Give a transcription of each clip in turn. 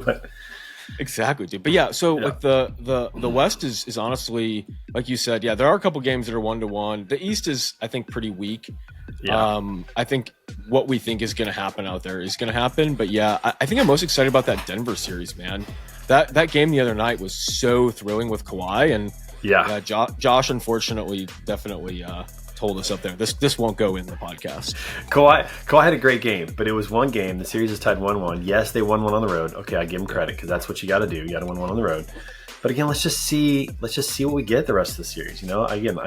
But Exactly, dude. But yeah, so like the West is honestly, like you said, yeah, there are a couple games that are 1-1. The East is, I think, pretty weak. I think what we think is going to happen out there is going to happen. But yeah, I think I'm most excited about that Denver series, man. That game the other night was so thrilling with Kawhi, and Josh unfortunately definitely told us up there this won't go in the podcast. Kawhi had a great game, but it was one game. The series is tied 1-1. Yes, they won one on the road. Okay, I give them credit because that's what you got to do. You got to win one on the road. But again, let's just see what we get the rest of the series. Again,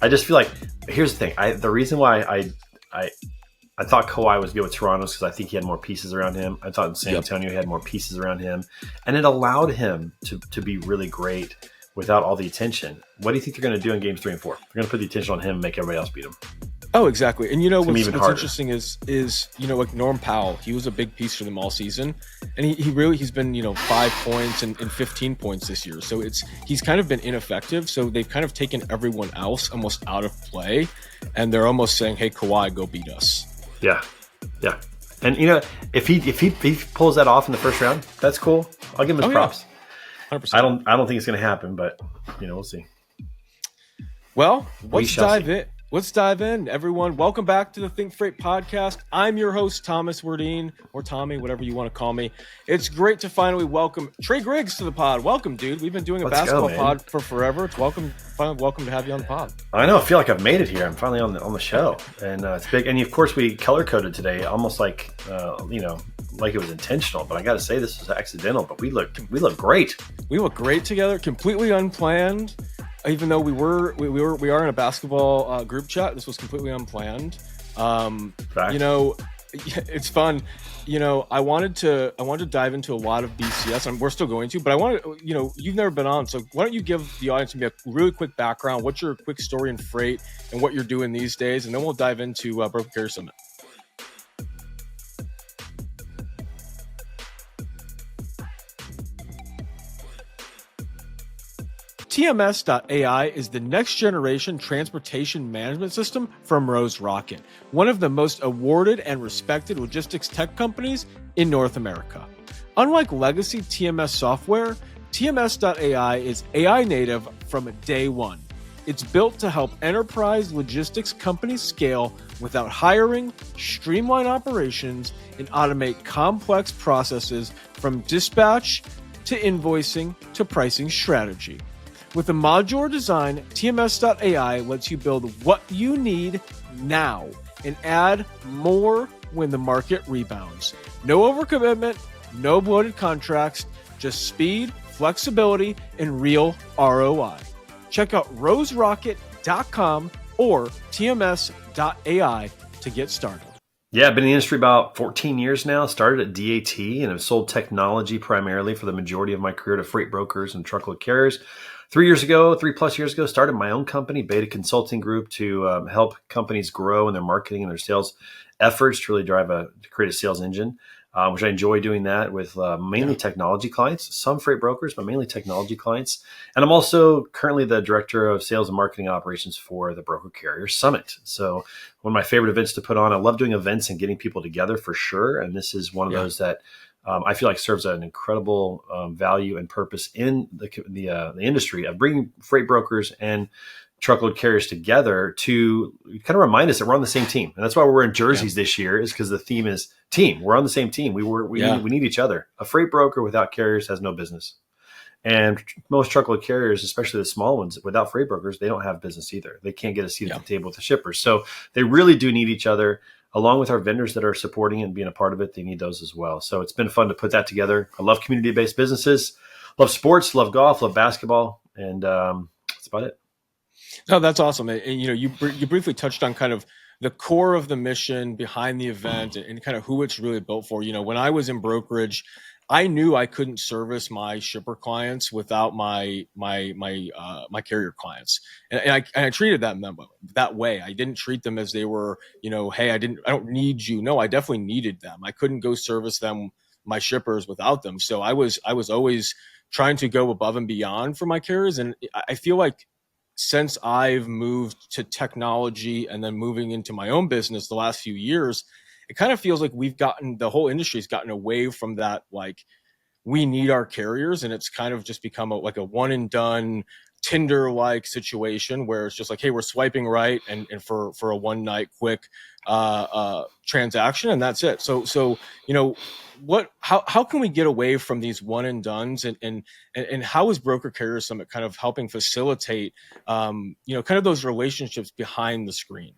I just feel like here's the thing. The reason why I thought Kawhi was good with Toronto is because I think he had more pieces around him. I thought in San Antonio he had more pieces around him, and it allowed him to be really great without all the attention. What do you think they're going to do in games 3 and 4? They're going to put the attention on him and make everybody else beat him. Oh, exactly. And what's interesting is like Norm Powell, he was a big piece for them all season, and he's been 5 points and 15 points this year. So he's kind of been ineffective. So they've kind of taken everyone else almost out of play, and they're almost saying, "Hey, Kawhi, go beat us." Yeah. And if he pulls that off in the first round, that's cool. I'll give him his props. 100%. I don't think it's going to happen, but we'll see. Well, let's dive in, everyone. Welcome back to the Think Freight podcast. I'm your host, Thomas Werdine, or Tommy, whatever you want to call me. It's great to finally welcome Trey Griggs to the pod. Welcome, dude. We've been doing a basketball pod for forever. It's finally welcome to have you on the pod. I know. I feel like I've made it here. I'm finally on the show, and it's big. And of course, we color coded today, almost like like it was intentional. But I got to say, this was accidental. But we look great. We look great together, completely unplanned. Even though we are in a basketball group chat, this was completely unplanned. It's fun. I wanted to dive into a lot of BCS, and we're still going to. But I wanted, you've never been on, so why don't you give the audience maybe a really quick background? What's your quick story in freight and what you're doing these days, and then we'll dive into Broker Carrier Summit. TMS.ai is the next generation transportation management system from RoseRocket, one of the most awarded and respected logistics tech companies in North America. Unlike legacy TMS software, TMS.ai is AI native from day one. It's built to help enterprise logistics companies scale without hiring, streamline operations, and automate complex processes from dispatch to invoicing to pricing strategy. With a modular design, TMS.ai lets you build what you need now and add more when the market rebounds. No overcommitment, no bloated contracts, just speed, flexibility, and real ROI. Check out RoseRocket.com or TMS.ai to get started. Yeah, I've been in the industry about 14 years now. Started at DAT and have sold technology primarily for the majority of my career to freight brokers and truckload carriers. 3 plus years ago, started my own company, Beta Consulting Group, to help companies grow in their marketing and their sales efforts to really to create a sales engine, which I enjoy doing that with mainly technology clients, some freight brokers, but mainly technology clients. And I'm also currently the director of sales and marketing operations for the Broker Carrier Summit. So one of my favorite events to put on. I love doing events and getting people together for sure. And this is one of those that I feel like serves an incredible value and purpose in the industry of bringing freight brokers and truckload carriers together to kind of remind us that we're on the same team. And that's why we're wearing jerseys this year, is because the theme is team. We're on the same team. We need each other. A freight broker without carriers has no business. And most truckload carriers, especially the small ones, without freight brokers, they don't have business either. They can't get a seat at the table with the shippers. So they really do need each other. Along with our vendors that are supporting it and being a part of it, they need those as well. So it's been fun to put that together. I love community-based businesses, love sports, love golf, love basketball, and that's about it. No, that's awesome. And you briefly touched on kind of the core of the mission behind the event and kind of who it's really built for. When I was in brokerage, I knew I couldn't service my shipper clients without my carrier clients, and I treated them that way. I didn't treat them as they were, hey, I don't need you. No, I definitely needed them. I couldn't go service them, my shippers, without them. So I was always trying to go above and beyond for my carriers, and I feel like since I've moved to technology and then moving into my own business the last few years, it kind of feels like the whole industry's gotten away from that, like, we need our carriers, and it's kind of just become like a one and done Tinder like situation where it's just like, hey, we're swiping right and for a one night quick transaction, and that's it. So how can we get away from these one and dones, and how is Broker Carrier Summit kind of helping facilitate kind of those relationships behind the screen?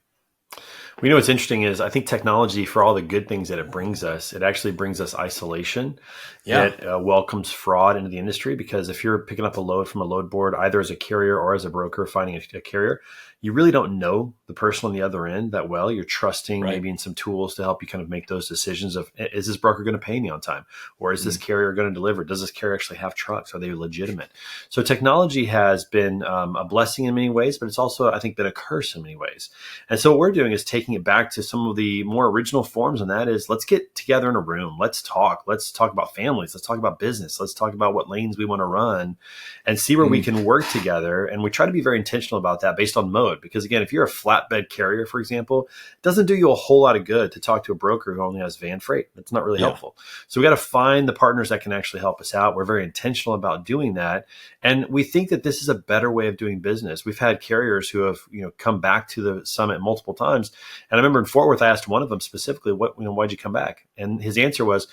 We know what's interesting is I think technology, for all the good things that it brings us, it actually brings us isolation. Yeah. It welcomes fraud into the industry, because if you're picking up a load from a load board, either as a carrier or as a broker finding a carrier, you really don't know the person on the other end that well. You're trusting maybe in some tools to help you kind of make those decisions of, is this broker going to pay me on time? Or is this carrier going to deliver? Does this carrier actually have trucks? Are they legitimate? So technology has been a blessing in many ways, but it's also, I think, been a curse in many ways. And so what we're doing is taking it back to some of the more original forms. And that is, let's get together in a room. Let's talk about families. Let's talk about business. Let's talk about what lanes we want to run and see where we can work together. And we try to be very intentional about that based on mode. Because again, if you're a flatbed carrier, for example, it doesn't do you a whole lot of good to talk to a broker who only has van freight. That's not really helpful. So we got to find the partners that can actually help us out. We're very intentional about doing that. And we think that this is a better way of doing business. We've had carriers who have, come back to the summit multiple times. And I remember in Fort Worth, I asked one of them specifically, why'd you come back? And his answer was,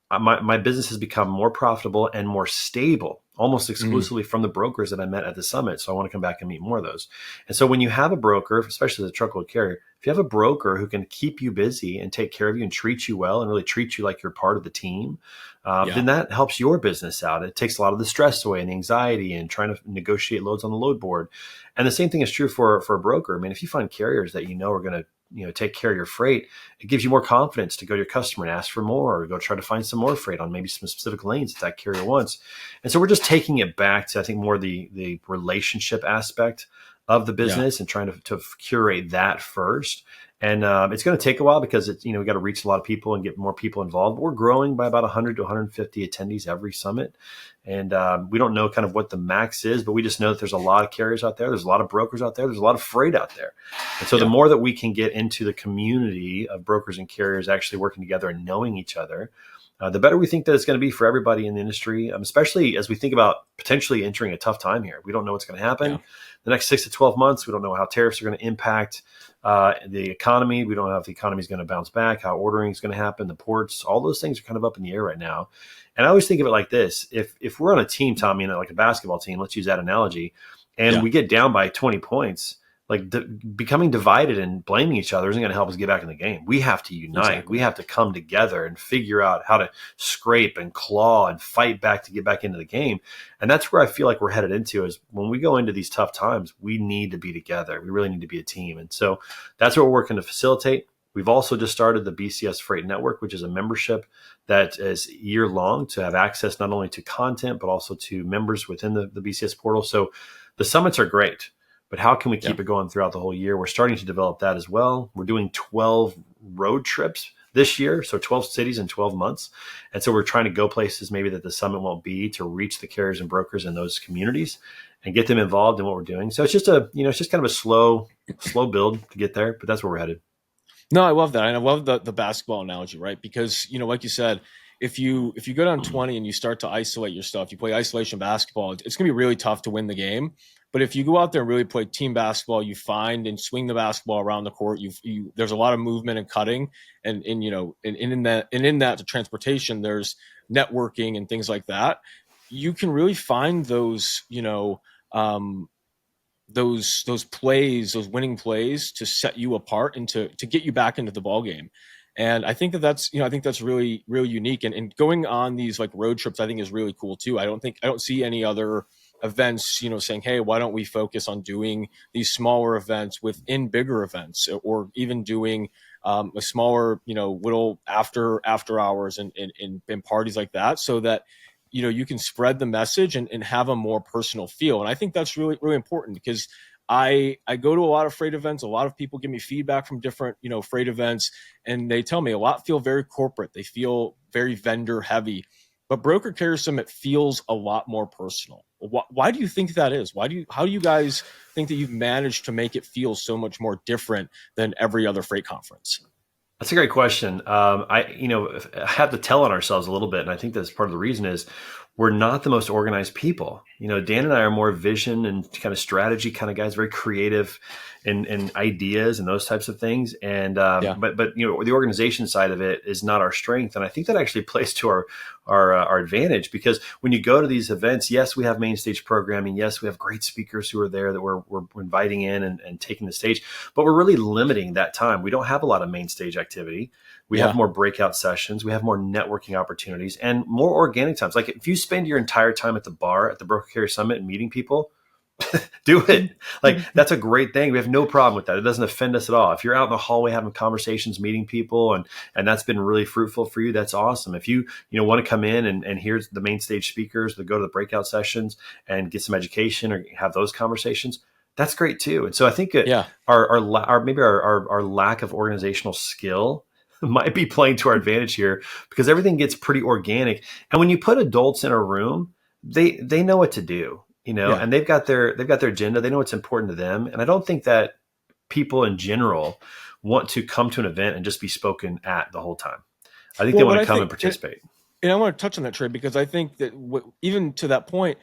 my business has become more profitable and more stable, almost exclusively from the brokers that I met at the summit. So I want to come back and meet more of those. And so when you have a broker, especially as a truckload carrier, if you have a broker who can keep you busy and take care of you and treat you well and really treat you like you're part of the team, then that helps your business out. It takes a lot of the stress away and the anxiety and trying to negotiate loads on the load board. And the same thing is true for a broker. I mean, if you find carriers that are going to take care of your freight, it gives you more confidence to go to your customer and ask for more, or go try to find some more freight on maybe some specific lanes that carrier wants. And so we're just taking it back to, I think, more the relationship aspect of the business and trying to curate that first. And it's going to take a while because we got to reach a lot of people and get more people involved. But we're growing by about 100 to 150 attendees every summit. And we don't know kind of what the max is, but we just know that there's a lot of carriers out there. There's a lot of brokers out there. There's a lot of freight out there. And so the more that we can get into the community of brokers and carriers actually working together and knowing each other, the better we think that it's going to be for everybody in the industry, especially as we think about potentially entering a tough time here. We don't know what's going to happen the next 6 to 12 months. We don't know how tariffs are going to impact the economy. We don't know if the economy is going to bounce back, how ordering is going to happen, the ports, all those things are kind of up in the air right now. And I always think of it like this. If we're on a team, Tommy, like a basketball team, let's use that analogy, and we get down by 20 points, like becoming divided and blaming each other isn't going to help us get back in the game. We have to unite. Exactly. We have to come together and figure out how to scrape and claw and fight back to get back into the game. And that's where I feel like we're headed into, is when we go into these tough times, we need to be together. We really need to be a team. And so that's what we're working to facilitate. We've also just started the BCS Freight Network, which is a membership that is year long to have access not only to content, but also to members within the BCS portal. So the summits are great, but how can we keep it going throughout the whole year? We're starting to develop that as well. We're doing 12 road trips this year, so 12 cities in 12 months. And so we're trying to go places maybe that the summit won't be, to reach the carriers and brokers in those communities and get them involved in what we're doing. So it's just it's just kind of a slow build to get there, but that's where we're headed. No, I love that. And I love the basketball analogy, right? Because, like you said, if you go down 20 and you start to isolate your stuff, you play isolation basketball, it's going to be really tough to win the game. But if you go out there and really play team basketball, you find and swing the basketball around the court, there's a lot of movement and cutting, and in that the transportation, there's networking and things like that. You can really find those, those plays, those winning plays, to set you apart and to get you back into the ball game. And I think that's really, really unique. And going on these like road trips, I think, is really cool too. I don't see any other events, saying, hey, why don't we focus on doing these smaller events within bigger events, or even doing a smaller, little after hours and parties like that, so that you can spread the message and have a more personal feel. And I think that's really, really important, because I go to a lot of freight events. A lot of people give me feedback from different, freight events, and they tell me a lot feel very corporate. They feel very vendor heavy, but Broker Carrier Summit feels a lot more personal. Why do you think that is? How do you guys think that you've managed to make it feel so much more different than every other freight conference? That's a great question. I have to tell on ourselves a little bit, and I think that's part of the reason is we're not the most organized people. Dan and I are more vision and kind of strategy kind of guys, very creative and ideas and those types of things. And Yeah. but the organization side of it is not our strength, and I think that actually plays to our advantage, because when you go to these events, yes, we have main stage programming, yes, we have great speakers who are there that we're inviting in and taking the stage, but we're really limiting that time. We don't have a lot of main stage activity. We have more breakout sessions. We have more networking opportunities and more organic times. Like if you spend your entire time at the bar at the Broker Carrier Summit and meeting people, do it. Like that's a great thing. We have no problem with that. It doesn't offend us at all. If you're out in the hallway having conversations, meeting people, and that's been really fruitful for you, that's awesome. If you want to come in and hear the main stage speakers that go to the breakout sessions and get some education or have those conversations, that's great too. And so I think our lack of organizational skill might be playing to our advantage here, because everything gets pretty organic. And when you put adults in a room, they know what to do, and they've got their agenda. They know what's important to them. And I don't think that people in general want to come to an event and just be spoken at the whole time. I think they want to come and participate. And I want to touch on that, Trey, because I think that even to that point,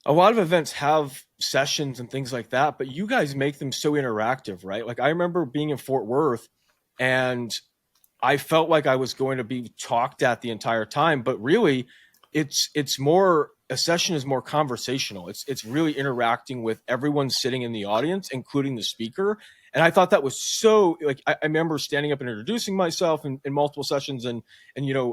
a lot of events have sessions and things like that, but you guys make them so interactive, right? Like I remember being in Fort Worth and I felt like I was going to be talked at the entire time, but really it's more, a session is more conversational. It's really interacting with everyone sitting in the audience, including the speaker. And I thought that was so, like, I remember standing up and introducing myself in multiple sessions. And,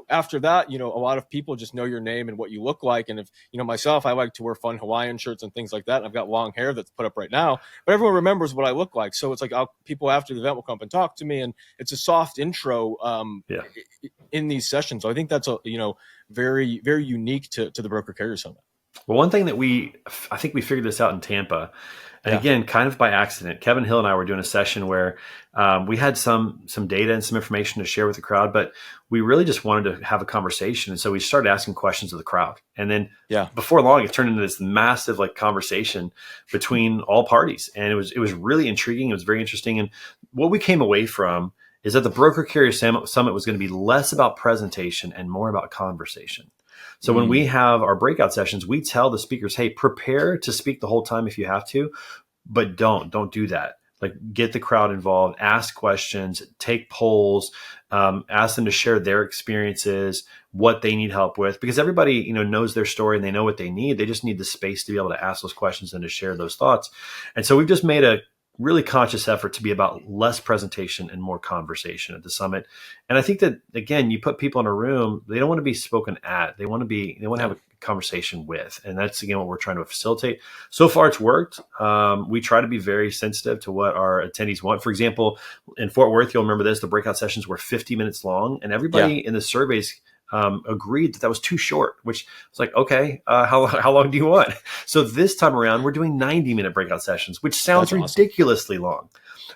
after that, a lot of people just know your name and what you look like. And if, myself, I like to wear fun Hawaiian shirts and things like that. And I've got long hair that's put up right now, but everyone remembers what I look like. So it's like people after the event will come up and talk to me, and it's a soft intro in these sessions. So I think that's very, very unique to the Broker Carrier Summit. Well, one thing that I think we figured this out in Tampa, and again, kind of by accident. Kevin Hill and I were doing a session where we had some data and some information to share with the crowd, but we really just wanted to have a conversation. And so we started asking questions of the crowd. And then before long, it turned into this massive conversation between all parties. And it was really intriguing. It was very interesting. And what we came away from is that the Broker Carrier Summit was going to be less about presentation and more about conversation. So when we have our breakout sessions, we tell the speakers, hey, prepare to speak the whole time if you have to, but don't do that. Like, get the crowd involved, ask questions, take polls, ask them to share their experiences, what they need help with, because everybody, knows their story and they know what they need. They just need the space to be able to ask those questions and to share those thoughts. And so we've just made a really conscious effort to be about less presentation and more conversation at the summit. And I think that, again, you put people in a room, they don't want to be spoken at. They want to have a conversation with. And that's, again, what we're trying to facilitate. So far, it's worked. We try to be very sensitive to what our attendees want. For example, in Fort Worth, you'll remember this, the breakout sessions were 50 minutes long, and everybody in the surveys agreed that was too short, which was like, okay, how long do you want? So this time around, we're doing 90-minute breaking sessions, which sounds ridiculously long.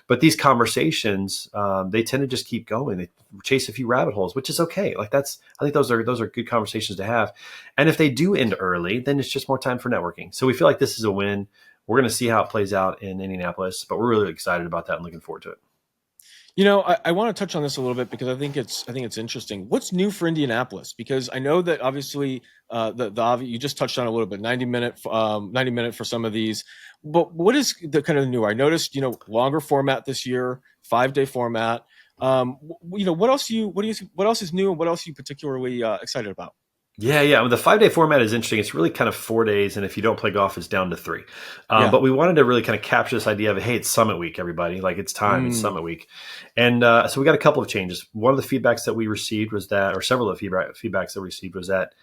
But these conversations, they tend to just keep going. They chase a few rabbit holes, which is okay. I think those are good conversations to have. And if they do end early, then it's just more time for networking. So we feel like this is a win. We're going to see how it plays out in Indianapolis, but we're really excited about that and looking forward to it. I want to touch on this a little bit because I think it's interesting. What's new for Indianapolis? Because I know that obviously you just touched on a little bit, 90 minute for some of these, but what is the kind of new? I noticed, longer format this year, 5-day format. What else is new, and what else are you particularly excited about? Yeah. The 5-day format is interesting. It's really kind of 4 days. And if you don't play golf, it's down to 3. But we wanted to really kind of capture this idea of, hey, it's Summit Week, everybody. Like, it's time. It's Summit Week. And so we got a couple of changes. One of the feedbacks that we received was that, or several of the feedbacks that we received was that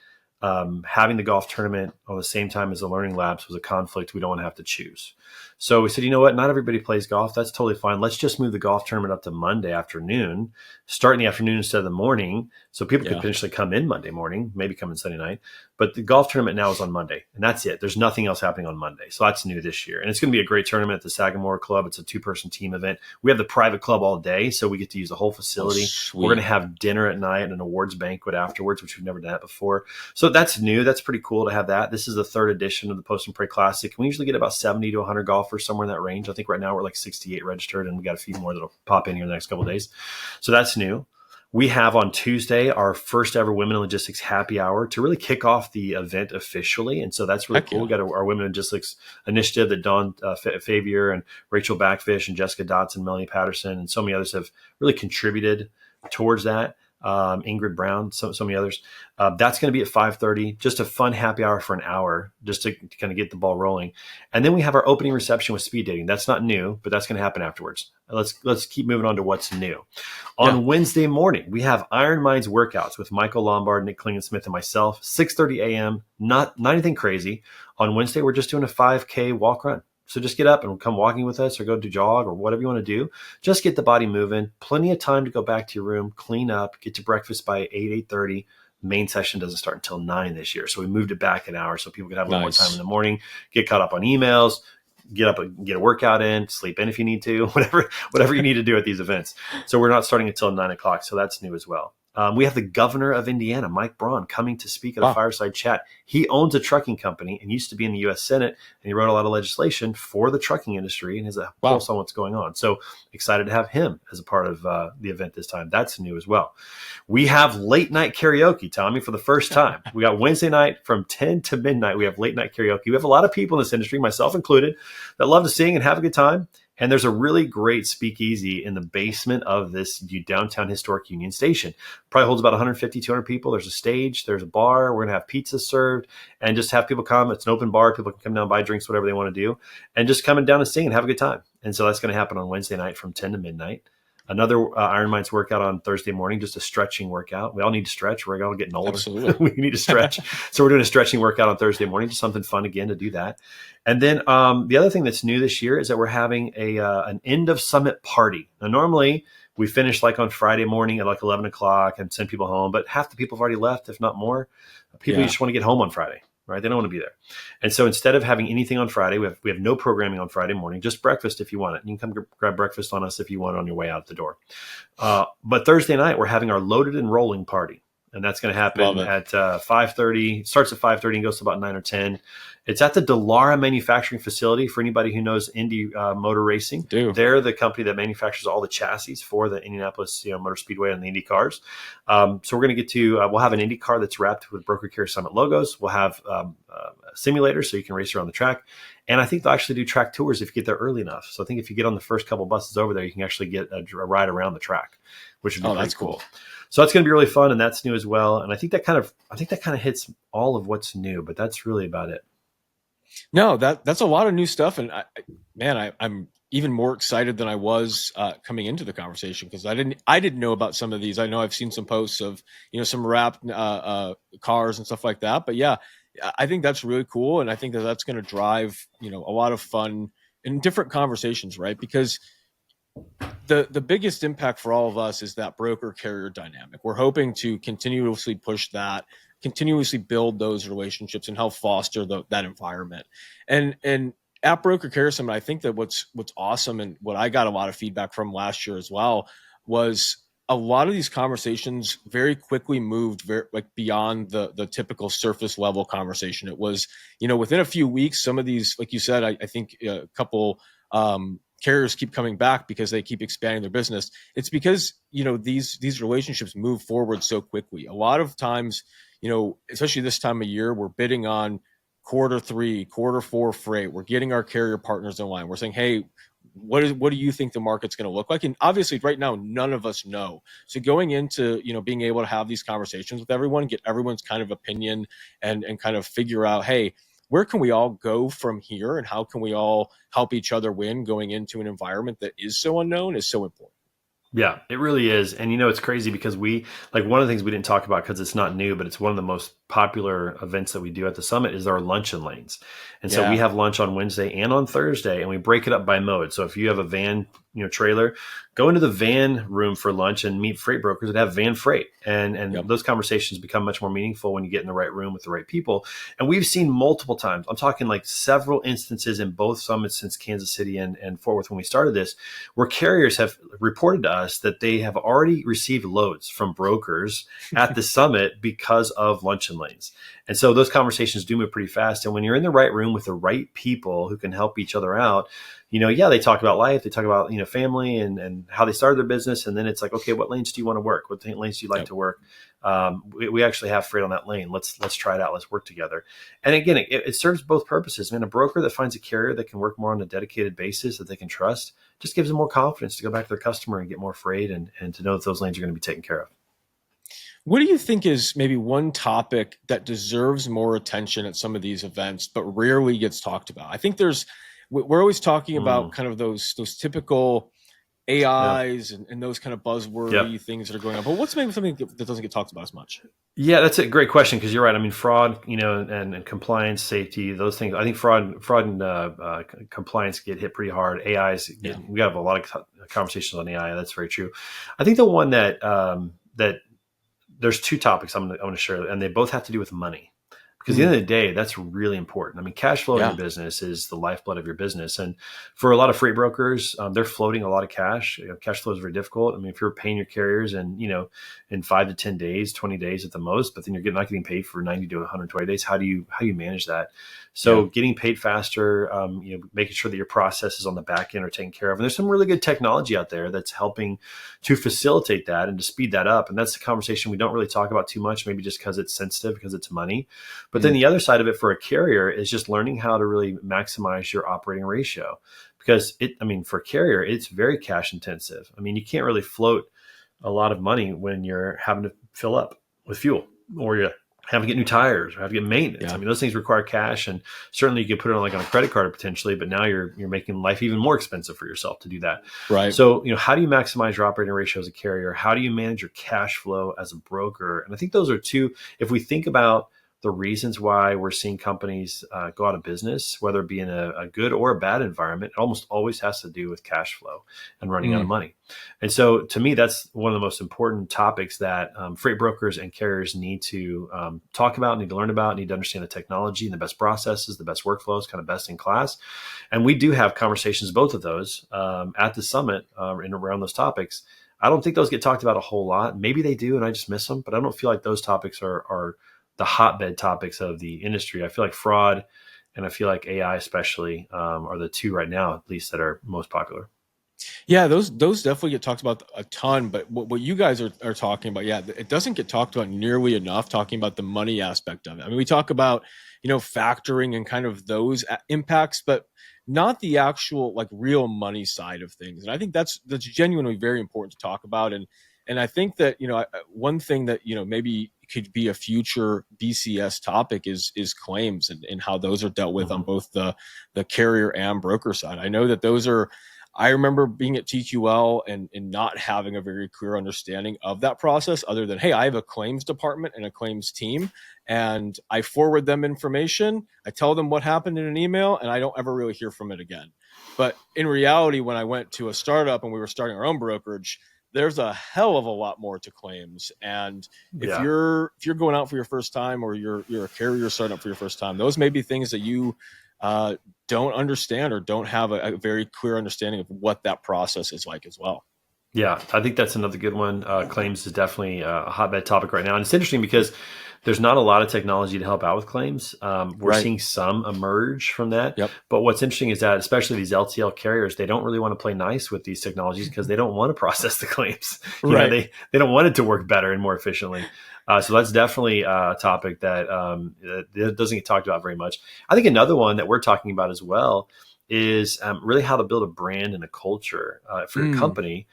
having the golf tournament on the same time as the learning labs was a conflict we don't want to have to choose. So we said, you know what? Not everybody plays golf. That's totally fine. Let's just move the golf tournament up to Monday afternoon, start in the afternoon instead of the morning. So people could potentially come in Monday morning, maybe come in Sunday night. But the golf tournament now is on Monday, and that's it. There's nothing else happening on Monday. So that's new this year. And it's going to be a great tournament at the Sagamore Club. It's a 2-person team event. We have the private club all day, so we get to use the whole facility. We're going to have dinner at night and an awards banquet afterwards, which we've never done that before. So So that's new. That's pretty cool to have that. This is the third edition of the Post and Pray Classic. We usually get about 70 to 100 golfers, somewhere in that range. I think right now we're like 68 registered, and we got a few more that'll pop in here in the next couple of days. So that's new. We have on Tuesday our first ever Women in Logistics happy hour to really kick off the event officially. And so that's really cool. We got our Women in Logistics initiative that Dawn Favier and Rachel Backfish and Jessica Dotson, Melanie Patterson, and so many others have really contributed towards that. Ingrid Brown, so many others. That's going to be at 5:30, just a fun happy hour for an hour, just to kind of get the ball rolling. And then we have our opening reception with speed dating. That's not new, but that's going to happen afterwards. Let's keep moving on to what's new. On Wednesday morning, we have Iron Minds workouts with Michael Lombard, Nick Klingensmith, and myself, 6:30 a.m. Not anything crazy. On Wednesday, we're just doing a 5K walk run. So just get up and come walking with us, or go to jog, or whatever you want to do. Just get the body moving. Plenty of time to go back to your room, clean up, get to breakfast by 8:30. Main session doesn't start until 9 this year. So we moved it back an hour so people could have a little more time in the morning, get caught up on emails, get up and get a workout in, sleep in if you need to, whatever you need to do at these events. So we're not starting until 9 o'clock. So that's new as well. We have the governor of Indiana, Mike Braun, coming to speak at a fireside chat. He owns a trucking company and used to be in the U.S. Senate, and he wrote a lot of legislation for the trucking industry and has a pulse on what's going on. So excited to have him as a part of the event this time. That's new as well. We have late night karaoke, Tommy, for the first time. We got Wednesday night from 10 to midnight. We have late night karaoke. We have a lot of people in this industry, myself included, that love to sing and have a good time. And there's a really great speakeasy in the basement of this downtown historic Union Station. Probably holds about 150, 200 people. There's a stage, there's a bar. We're going to have pizza served and just have people come. It's an open bar. People can come down, buy drinks, whatever they want to do, and just coming down and sing and have a good time. And so that's going to happen on Wednesday night from 10 to midnight. Another Iron Minds workout on Thursday morning, just a stretching workout. We all need to stretch. We're all getting older. Absolutely. We need to stretch. So we're doing a stretching workout on Thursday morning, just something fun again to do that. And then the other thing that's new this year is that we're having an end of summit party. Now, normally we finish like on Friday morning at like 11 o'clock and send people home, but half the people have already left, if not more. People just want to get home on Friday. Right? They don't want to be there. And so instead of having anything on Friday, we have no programming on Friday morning, just breakfast if you want it. You can come grab breakfast on us if you want it on your way out the door. But Thursday night, we're having our loaded and rolling party. And that's going to happen at 5:30, starts at 5:30 and goes to about 9 or 10. It's at the Dallara manufacturing facility. For anybody who knows Indy Motor Racing, they're the company that manufactures all the chassis for the Indianapolis Motor Speedway and the Indy cars. So we're going to get to, we'll have an Indy car that's wrapped with Broker Care Summit logos. We'll have a simulator so you can race around the track. And I think they'll actually do track tours if you get there early enough. So I think if you get on the first couple buses over there, you can actually get a ride around the track, which would be pretty cool. So that's going to be really fun, and that's new as well. And I think that kind of hits all of what's new, but that's really about it. No, that's a lot of new stuff, and I'm even more excited than I was coming into the conversation, because I didn't know about some of these. I know I've seen some posts of some wrapped cars and stuff like that, but yeah, I think that's really cool, and I think that's going to drive a lot of fun and different conversations, right? Because the biggest impact for all of us is that broker carrier dynamic. We're hoping to continuously push that, continuously build those relationships and help foster that environment. And at Broker Carrier Summit, I think that what's awesome, and what I got a lot of feedback from last year as well, was a lot of these conversations very quickly moved beyond the typical surface level conversation. It was, within a few weeks, some of these, like you said, I think a couple carriers keep coming back because they keep expanding their business. It's because, these relationships move forward so quickly. A lot of times, especially this time of year, we're bidding on Q3, Q4 freight. We're getting our carrier partners in line. We're saying, hey, what do you think the market's going to look like? And obviously right now, none of us know. So going into, being able to have these conversations with everyone, get everyone's kind of opinion and kind of figure out, hey, where can we all go from here, and how can we all help each other win going into an environment that is so unknown is so important. Yeah, it really is. And it's crazy because one of the things we didn't talk about, because it's not new, but it's one of the most popular events that we do at the summit, is our luncheon lanes. And so we have lunch on Wednesday and on Thursday, and we break it up by mode. So if you have a van, trailer, go into the van room for lunch and meet freight brokers that have van freight. And those conversations become much more meaningful when you get in the right room with the right people. And we've seen multiple times, I'm talking like several instances in both summits since Kansas City and Fort Worth when we started this, where carriers have reported to us that they have already received loads from brokers at the summit because of luncheon transportation lanes. And so those conversations do move pretty fast. And when you're in the right room with the right people who can help each other out, they talk about life, they talk about, family and how they started their business. And then it's like, okay, what lanes do you want to work? What lanes do you like to work? We actually have freight on that lane. Let's try it out. Let's work together. And again, it serves both purposes. I mean, a broker that finds a carrier that can work more on a dedicated basis that they can trust just gives them more confidence to go back to their customer and get more freight and to know that those lanes are going to be taken care of. What do you think is maybe one topic that deserves more attention at some of these events, but rarely gets talked about? I think we're always talking about kind of those typical AIs and those kind of buzzwordy things that are going on. But what's maybe something that doesn't get talked about as much? Yeah, that's a great question because you're right. I mean, fraud, and compliance, safety, those things. I think fraud and compliance get hit pretty hard. We have a lot of conversations on AI. That's very true. I think the one that there's two topics I'm going to share, and they both have to do with money. Because at the end of the day, that's really important. I mean, cash flow in your business is the lifeblood of your business. And for a lot of freight brokers, they're floating a lot of cash. Cash flow is very difficult. I mean, if you're paying your carriers and, in 5 to 10 days, 20 days at the most, but then you're not getting paid for 90 to 120 days, how do you manage that? So getting paid faster, making sure that your processes on the back end are taken care of. And there's some really good technology out there that's helping to facilitate that and to speed that up. And that's the conversation we don't really talk about too much, maybe just because it's sensitive, because it's money. But then the other side of it for a carrier is just learning how to really maximize your operating ratio, because for a carrier, it's very cash intensive. I mean, you can't really float a lot of money when you're having to fill up with fuel, or you have to get new tires, or have to get maintenance. Yeah. I mean, those things require cash, and certainly you can put it on a credit card potentially, but now you're making life even more expensive for yourself to do that. Right. So, how do you maximize your operating ratio as a carrier? How do you manage your cash flow as a broker? And I think those are two, if we think about the reasons why we're seeing companies go out of business, whether it be in a good or a bad environment, it almost always has to do with cash flow and running out of money. And so to me, that's one of the most important topics that freight brokers and carriers need to talk about, need to learn about, need to understand the technology and the best processes, the best workflows, kind of best in class. And we do have conversations, both of those at the summit and around those topics. I don't think those get talked about a whole lot. Maybe they do, and I just miss them, but I don't feel like those topics are the hotbed topics of the industry. I feel like fraud and I feel like AI especially are the two right now, at least, that are most popular. Yeah, those definitely get talked about a ton, but what you guys are talking about, it doesn't get talked about nearly enough, talking about the money aspect of it. I mean, we talk about, factoring and kind of those impacts, but not the actual real money side of things. And I think that's genuinely very important to talk about. And I think that, one thing that, maybe could be a future BCS topic is claims and how those are dealt with on both the carrier and broker side. I know that I remember being at TQL and not having a very clear understanding of that process, other than, hey, I have a claims department and a claims team, and I forward them information. I tell them what happened in an email, and I don't ever really hear from it again. But in reality, when I went to a startup and we were starting our own brokerage, there's a hell of a lot more to claims. And if you're going out for your first time, or you're a carrier starting up for your first time, those may be things that you don't understand or don't have a very clear understanding of what that process is like as well. Yeah, I think that's another good one. Claims is definitely a hotbed topic right now. And it's interesting because there's not a lot of technology to help out with claims. We're seeing some emerge from that. Yep. But what's interesting is that especially these LTL carriers, they don't really want to play nice with these technologies because they don't want to process the claims. They don't want it to work better and more efficiently. So that's definitely a topic that doesn't get talked about very much. I think another one that we're talking about as well is really how to build a brand and a culture for your company.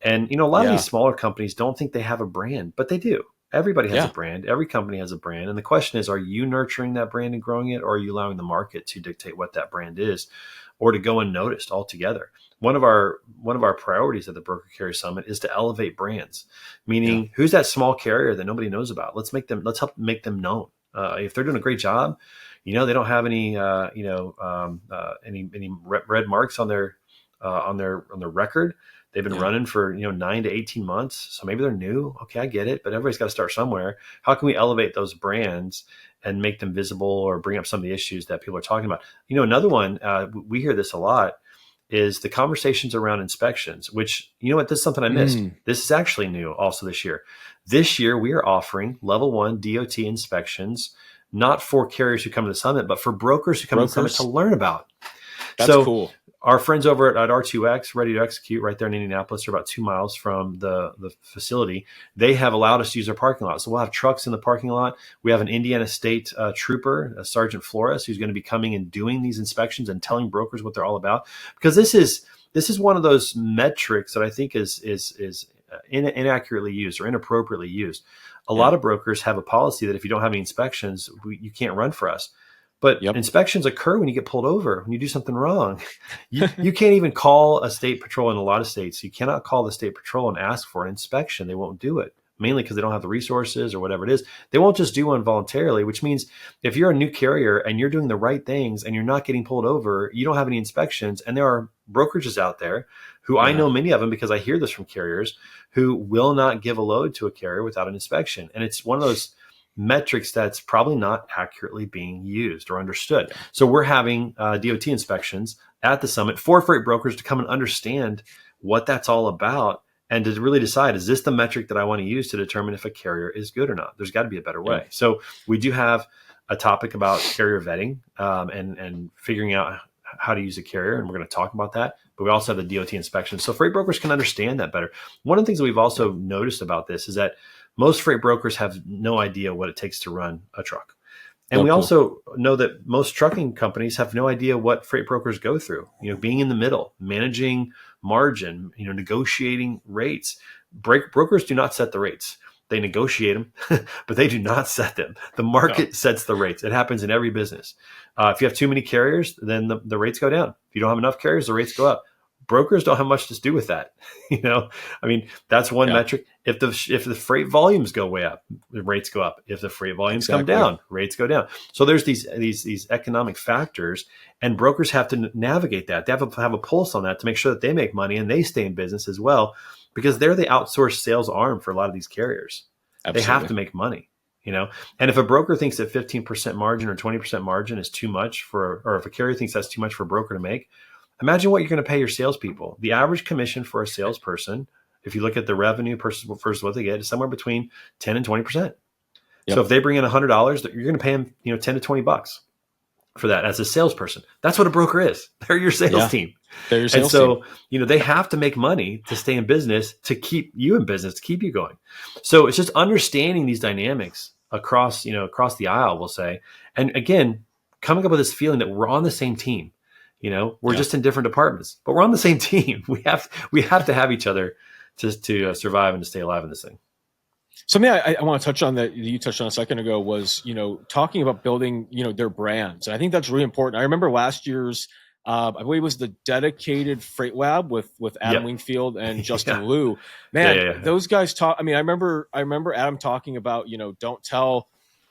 And, a lot of these smaller companies don't think they have a brand, but they do. Everybody has a brand. Every company has a brand. And the question is, are you nurturing that brand and growing it, or are you allowing the market to dictate what that brand is, or to go unnoticed altogether? One of our priorities at the Broker Carrier Summit is to elevate brands, meaning who's that small carrier that nobody knows about? Let's help make them known. If they're doing a great job, they don't have any red marks on their record. They've been running for 9 to 18 months, so maybe they're new. Okay, I get it, but everybody's got to start somewhere. How can we elevate those brands and make them visible, or bring up some of the issues that people are talking about? Another one, we hear this a lot, is the conversations around inspections, which, you know what, this is something I missed. This is actually new also this year. This year, we are offering level 1 DOT inspections, not for carriers who come to the summit, but for brokers who come to the summit to learn about. That's cool. Our friends over at R2X, Ready to Execute, right there in Indianapolis, are about 2 miles from the facility. They have allowed us to use their parking lot. So we'll have trucks in the parking lot. We have an Indiana State trooper, Sergeant Flores, who's going to be coming and doing these inspections and telling brokers what they're all about. Because this is one of those metrics that I think is inaccurately used or inappropriately used. A lot of brokers have a policy that if you don't have any inspections, you can't run for us. But inspections occur when you get pulled over, when you do something wrong. You can't even call a state patrol in a lot of states. You cannot call the state patrol and ask for an inspection. They won't do it, mainly because they don't have the resources or whatever it is. They won't just do one voluntarily, which means if you're a new carrier and you're doing the right things and you're not getting pulled over, you don't have any inspections. And there are brokerages out there who I know many of them because I hear this from carriers who will not give a load to a carrier without an inspection. And it's one of those metrics that's probably not accurately being used or understood. So we're having DOT inspections at the summit for freight brokers to come and understand what that's all about and to really decide, is this the metric that I want to use to determine if a carrier is good or not? There's got to be a better way. So we do have a topic about carrier vetting and figuring out how to use a carrier, and we're going to talk about that. But we also have the DOT inspection, so freight brokers can understand that better. One of the things that we've also noticed about this is that most freight brokers have no idea what it takes to run a truck. And we also know that most trucking companies have no idea what freight brokers go through, being in the middle, managing margin, negotiating rates. Brokers do not set the rates. They negotiate them, but they do not set them. The market sets the rates. It happens in every business. If you have too many carriers, then the rates go down. If you don't have enough carriers, the rates go up. Brokers don't have much to do with that. That's one metric. If the freight volumes go way up, the rates go up. If the freight volumes come down, rates go down. So there's these economic factors, and brokers have to navigate that. They have to have a pulse on that to make sure that they make money and they stay in business as well, because they're the outsourced sales arm for a lot of these carriers. Absolutely. They have to make money. And if a broker thinks that 15% margin or 20% margin is too much or if a carrier thinks that's too much for a broker to make, imagine what you're going to pay your salespeople. The average commission for a salesperson, if you look at the revenue versus what they get, is somewhere between 10 and 20%. So if they bring in $100, you're going to pay them, 10 to 20 bucks for that as a salesperson. That's what a broker is. They're your sales team. They're your sales team. They have to make money to stay in business, to keep you in business, to keep you going. So it's just understanding these dynamics across the aisle, we'll say. And again, coming up with this feeling that we're on the same team. We're just in different departments, but we're on the same team. We have to have each other to survive and to stay alive in this thing. Something I want to touch on that you touched on a second ago was, talking about building, their brands. And I think that's really important. I remember last year's, I believe it was the dedicated Freight Lab with Adam Wingfield and Justin Liu. Man, those guys talk. I mean, I remember Adam talking about,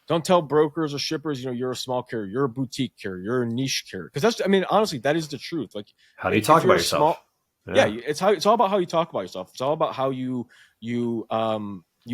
don't tell brokers or shippers, you're a small carrier, you're a boutique carrier, you're a niche carrier. Because honestly, that is the truth. Like, how do you talk about yourself? It's all about how you talk about yourself. It's all about how you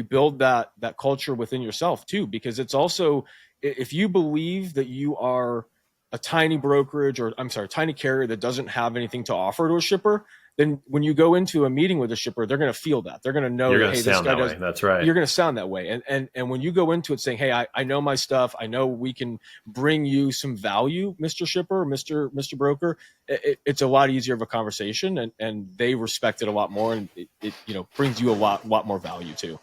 build that culture within yourself too. Because it's also, if you believe that you are a tiny tiny carrier that doesn't have anything to offer to a shipper, then when you go into a meeting with a shipper, they're going to feel that. They're going to know, you're going to sound that way. That's right. You're going to sound that way. And when you go into it saying, hey, I know my stuff. I know we can bring you some value, Mr. Shipper, Mr. Broker. It's a lot easier of a conversation, and they respect it a lot more, and it brings you a lot more value too.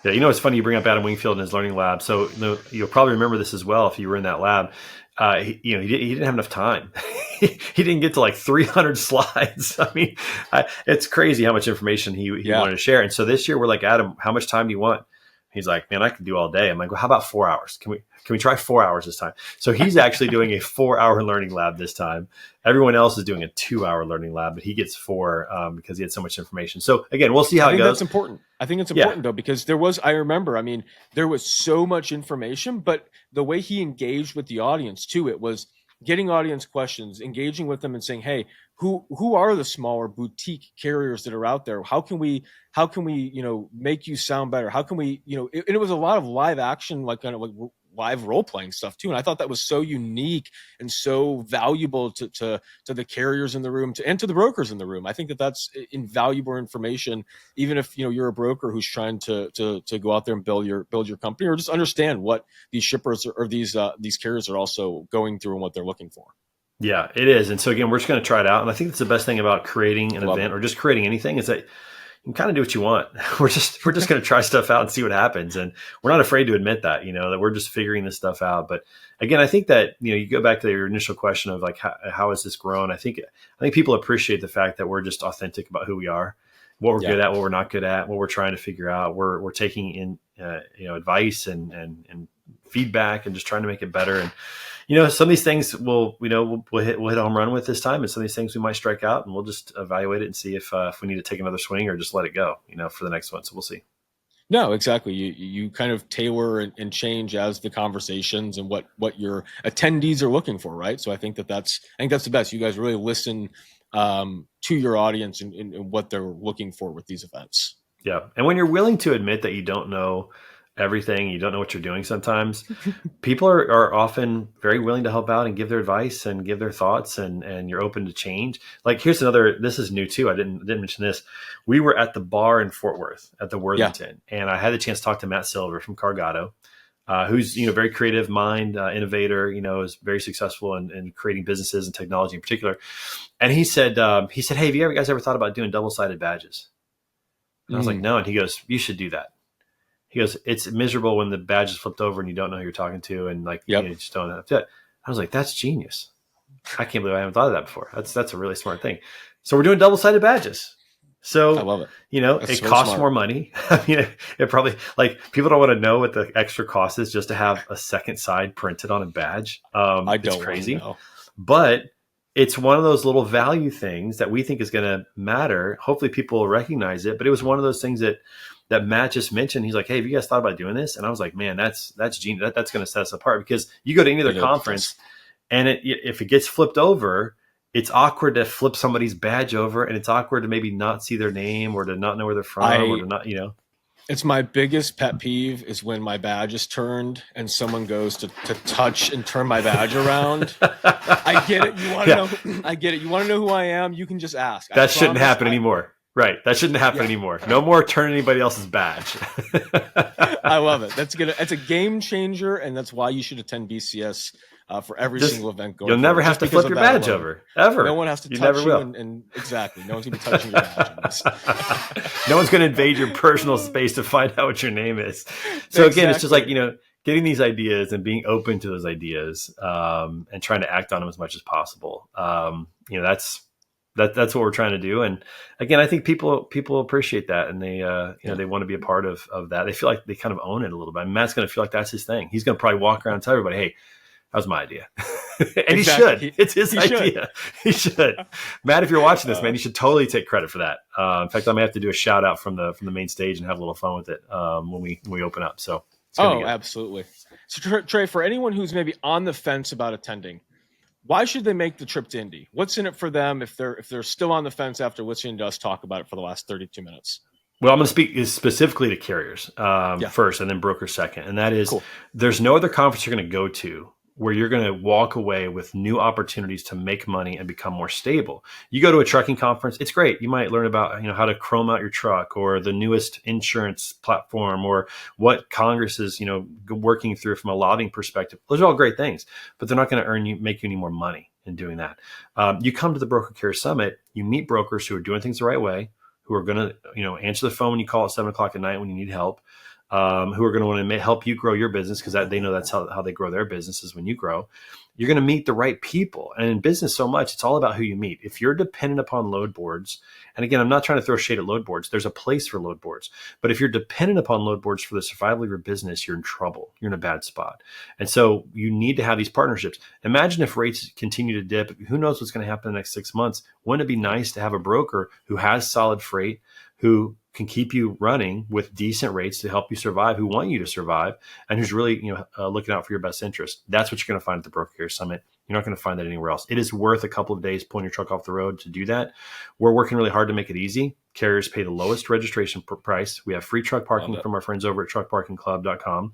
Yeah, it's funny you bring up Adam Wingfield and his learning lab. So you'll probably remember this as well if you were in that lab. He didn't have enough time. He didn't get to like 300 slides. I mean, it's crazy how much information he wanted to share. And so this year we're like, Adam, how much time do you want? He's like, man, I can do all day. I'm like, well, how about 4 hours? Can we try 4 hours this time? So he's actually doing a 4-hour learning lab this time. Everyone else is doing a 2-hour learning lab, but he gets 4 because he had so much information. So again, we'll see how it goes. That's important. I think it's important though, because there was so much information, but the way he engaged with the audience too, it was getting audience questions, engaging with them and saying, hey, who are the smaller boutique carriers that are out there? How can we, make you sound better? How can we, and it was a lot of live action, like kind of like live role-playing stuff too. And I thought that was so unique and so valuable to the carriers in the room and to the brokers in the room. I think that's invaluable information, even if you're a broker who's trying to go out there and build your company, or just understand what these shippers or these carriers are also going through and what they're looking for. Yeah, it is. And so again, we're just going to try it out. And I think that's the best thing about creating an event or just creating anything is that you can kind of do what you want. We're just going to try stuff out and see what happens. And we're not afraid to admit that, that we're just figuring this stuff out. But again, I think that, you go back to your initial question of like, how has this grown? I think people appreciate the fact that we're just authentic about who we are, what we're good at, what we're not good at, what we're trying to figure out. We're taking in, advice and feedback and just trying to make it better. And, some of these things we'll hit home run with this time, and some of these things we might strike out, and we'll just evaluate it and see if we need to take another swing or just let it go, for the next one. So we'll see. No, exactly. You kind of tailor and change as the conversations and what your attendees are looking for, right? So I think that's the best. You guys really listen to your audience and what they're looking for with these events. Yeah, and when you're willing to admit that you don't know everything, you don't know what you're doing sometimes, people are often very willing to help out and give their advice and give their thoughts, and you're open to change. Like here's another, this is new too. I didn't mention this. We were at the bar in Fort Worth at the Werdine, and I had the chance to talk to Matt Silver from Cargado, who's, very creative mind, innovator, is very successful in creating businesses and technology in particular. And he said, hey, have you guys ever thought about doing double-sided badges? And I was like, no. And he goes, you should do that. He goes, it's miserable when the badge is flipped over and you don't know who you're talking to, and you just don't have to. I was like, that's genius. I can't believe I haven't thought of that before. That's a really smart thing. So we're doing double-sided badges. So I love it. It costs smart. More money. It probably, people don't want to know what the extra cost is just to have a second side printed on a badge. It's crazy, but it's one of those little value things that we think is going to matter. Hopefully people will recognize it, but it was one of those things that Matt just mentioned. He's like, hey, have you guys thought about doing this? And I was like, man, that's genius. That's going to set us apart, because you go to any other conference and if it gets flipped over, it's awkward to flip somebody's badge over, and it's awkward to maybe not see their name or to not know where they're from or to not, It's my biggest pet peeve is when my badge is turned and someone goes to touch and turn my badge around. I get it. You want to know? I get it. You want to know who I am? You can just ask. That shouldn't happen anymore. Right. That shouldn't happen anymore. No more turning anybody else's badge. I love it. That's a game changer, and that's why you should attend BCS for every single event going. You'll never have to flip your badge over, ever. No one has to touch you, and exactly, no one's going to be touching your badge. No one's going to invade your personal space to find out what your name is. So again, it's just like, getting these ideas and being open to those ideas, and trying to act on them as much as possible. That's what we're trying to do. And again, I think people appreciate that, and they they want to be a part of that. They feel like they kind of own it a little bit. And Matt's going to feel like that's his thing. He's going to probably walk around and tell everybody, hey, that was my idea. And exactly. He should. It's his idea. He should. Matt, if you're watching this, man, you should totally take credit for that. In fact, I may have to do a shout out from the main stage and have a little fun with it when we open up. So absolutely. So Trey, for anyone who's maybe on the fence about attending, why should they make the trip to Indy? What's in it for them if they're still on the fence after listening to us talk about it for the last 32 minutes? Well, I'm going to speak specifically to carriers first, and then brokers second. And that is, There's no other conference you're going to go to where you're going to walk away with new opportunities to make money and become more stable. You go to a trucking conference, it's great. You might learn about, how to chrome out your truck, or the newest insurance platform, or what Congress is, working through from a lobbying perspective. Those are all great things, but they're not going to make you any more money in doing that. You come to the Broker Carrier Summit, you meet brokers who are doing things the right way, who are going to, answer the phone when you call at 7:00 at night when you need help. Who are going to want to help you grow your business, because they know that's how they grow their businesses when you grow. You're going to meet the right people. And in business so much, it's all about who you meet. If you're dependent upon load boards, and again, I'm not trying to throw shade at load boards. There's a place for load boards. But if you're dependent upon load boards for the survival of your business, you're in trouble. You're in a bad spot. And so you need to have these partnerships. Imagine if rates continue to dip. Who knows what's going to happen in the next 6 months? Wouldn't it be nice to have a broker who has solid freight, who can keep you running with decent rates to help you survive, who want you to survive, and who's really looking out for your best interest? That's what you're going to find at the Broker Carrier Summit. You're not going to find that anywhere else. It is worth a couple of days pulling your truck off the road to do that. We're working really hard to make it easy. carriers pay the lowest registration price. We have free truck parking from our friends over at truckparkingclub.com.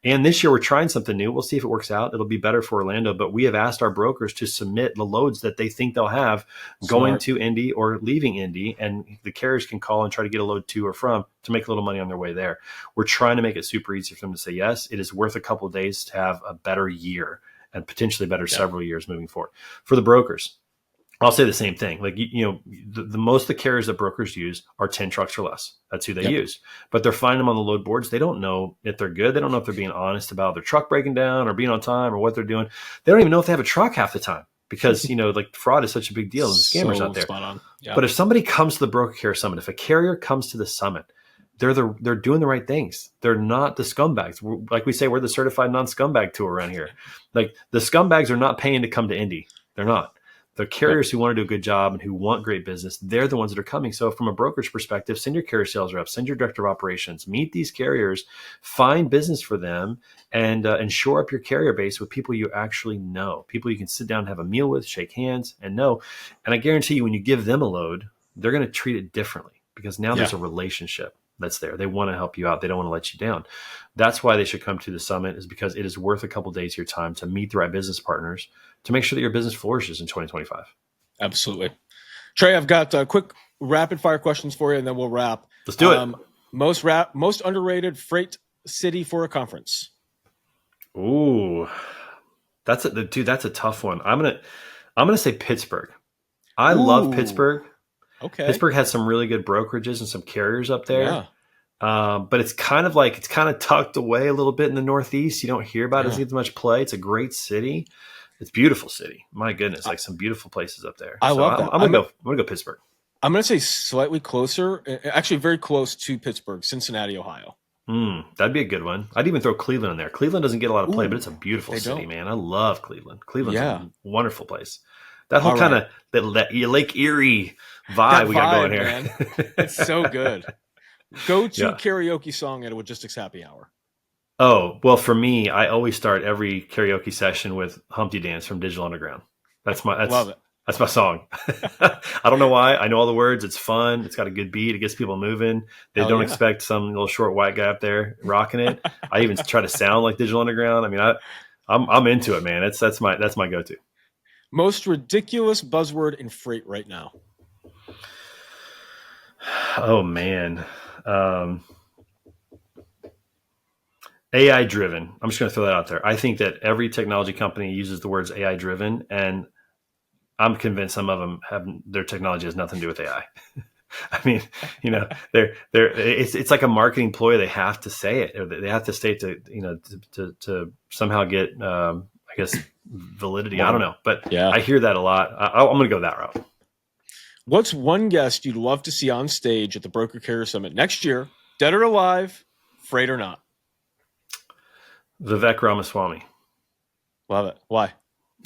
And this year we're trying something new. We'll see if it works out. It'll be better for Orlando, but we have asked our brokers to submit the loads that they think they'll have going to Indy or leaving Indy. And the carriers can call and try to get a load to or from to make a little money on their way there. We're trying to make it super easy for them to say yes. It is worth a couple of days to have a better year and potentially better several years moving forward. For the brokers, I'll say the same thing. Like, the most of the carriers that brokers use are 10 trucks or less. That's who they use. But they're finding them on the load boards. They don't know if they're good. They don't know if they're being honest about their truck breaking down or being on time or what they're doing. They don't even know if they have a truck half the time because, like fraud is such a big deal and the scammers out there. Spot on. Yeah. But if somebody comes to the Broker Carrier Summit, if a carrier comes to the summit, they're doing the right things. They're not the scumbags. Like we say, we're the certified non-scumbag tour around here. Like the scumbags are not paying to come to Indy. They're not. The carriers who want to do a good job and who want great business, they're the ones that are coming. So from a brokerage perspective, send your carrier sales rep, send your director of operations, meet these carriers, find business for them, and shore up your carrier base with people you actually know, people you can sit down and have a meal with, shake hands, and know. And I guarantee you, when you give them a load, they're going to treat it differently because now there's a relationship that's there. They want to help you out. They don't want to let you down. That's why they should come to the summit, is because it is worth a couple of days of your time to meet the right business partners to make sure that your business flourishes in 2025. Absolutely. Trey, I've got quick rapid fire questions for you and then we'll wrap. Let's do it. Most underrated freight city for a conference. Ooh, that's a tough one. I'm going to say Pittsburgh. I love Pittsburgh. Okay. Pittsburgh has some really good brokerages and some carriers up there. Yeah. But it's kind of tucked away a little bit in the Northeast. You don't hear about it. It doesn't get much play. It's a great city. It's a beautiful city. My goodness, like some beautiful places up there. I love that. I'm gonna go Pittsburgh. I'm gonna say slightly closer, actually very close to Pittsburgh, Cincinnati, Ohio. That'd be a good one. I'd even throw Cleveland in there. Cleveland doesn't get a lot of play, but it's a beautiful city, man. I love Cleveland. Cleveland's a wonderful place. That whole kind of that Lake Erie vibe we got going here. Man. It's so good. Go to karaoke song at a Logistics Happy Hour. Oh, well, for me, I always start every karaoke session with Humpty Dance from Digital Underground. Love it. That's my song. I don't know why. I know all the words. It's fun. It's got a good beat. It gets people moving. They don't expect some little short white guy up there rocking it. I even try to sound like Digital Underground. I mean, I'm into it, man. That's my go-to. Most ridiculous buzzword in freight right now. Oh man. AI driven. I'm just going to throw that out there. I think that every technology company uses the words AI driven, and I'm convinced some of them their technology has nothing to do with AI. I mean, it's like a marketing ploy. They have to say it, or they have to state to somehow get, I guess, validity. I don't know, but I hear that a lot. I'm going to go that route. What's one guest you'd love to see on stage at the Broker Carrier Summit next year, dead or alive, freight or not? Vivek Ramaswamy. Love it. Why?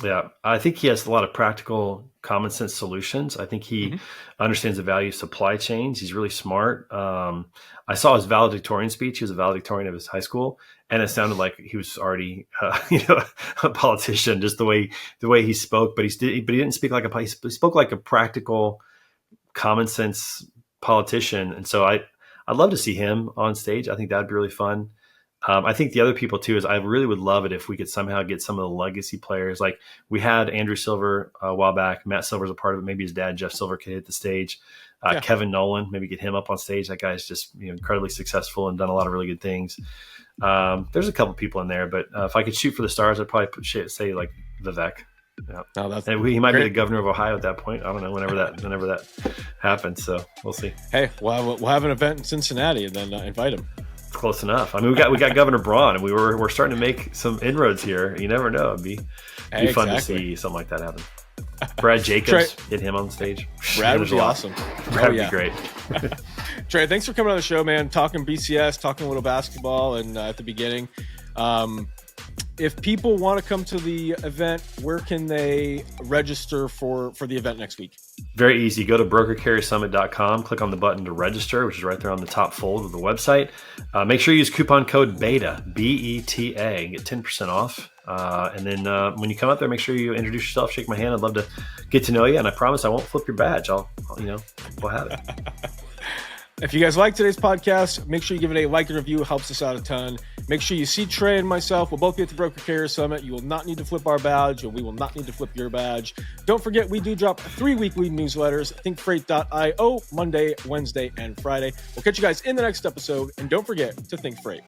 Yeah, I think he has a lot of practical, common sense solutions. I think he understands the value of supply chains. He's really smart. I saw his valedictorian speech. He was a valedictorian of his high school, and it sounded like he was already, a politician. Just the way he spoke, but he didn't speak like he spoke like a practical, common sense politician. And so I'd love to see him on stage. I think that'd be really fun. I think the other people too is I really would love it if we could somehow get some of the legacy players. Like we had Andrew Silver a while back. Matt Silver's a part of it. Maybe his dad, Jeff Silver, could hit the stage. Kevin Nolan, maybe get him up on stage. That guy's just incredibly successful and done a lot of really good things. There's a couple people in there, but if I could shoot for the stars, I'd probably say like Vivek. Yeah. And he might be the governor of Ohio at that point. I don't know, whenever that happens. So we'll see. Hey, we'll have an event in Cincinnati and then invite him. Close enough. I mean, we got Governor Braun, and we're starting to make some inroads here. You never know. It'd be fun to see something like that happen. Brad Jacobs, get him on stage. Brad would be awesome. Brad would be great. Trey, thanks for coming on the show, man. Talking BCS, talking a little basketball, and at the beginning. If people want to come to the event, where can they register for the event next week? Very easy. Go to brokercarriersummit.com, click on the button to register, which is right there on the top fold of the website. Make sure you use coupon code BETA, BETA, and get 10% off. And then when you come up there, make sure you introduce yourself, shake my hand. I'd love to get to know you, and I promise I won't flip your badge. We'll have it. If you guys like today's podcast, make sure you give it a like and review. It helps us out a ton. Make sure you see Trey and myself. We'll both be at the Broker Carrier Summit. You will not need to flip our badge, and we will not need to flip your badge. Don't forget, we do drop 3 weekly newsletters, thinkfreight.io, Monday, Wednesday, and Friday. We'll catch you guys in the next episode, and don't forget to think freight.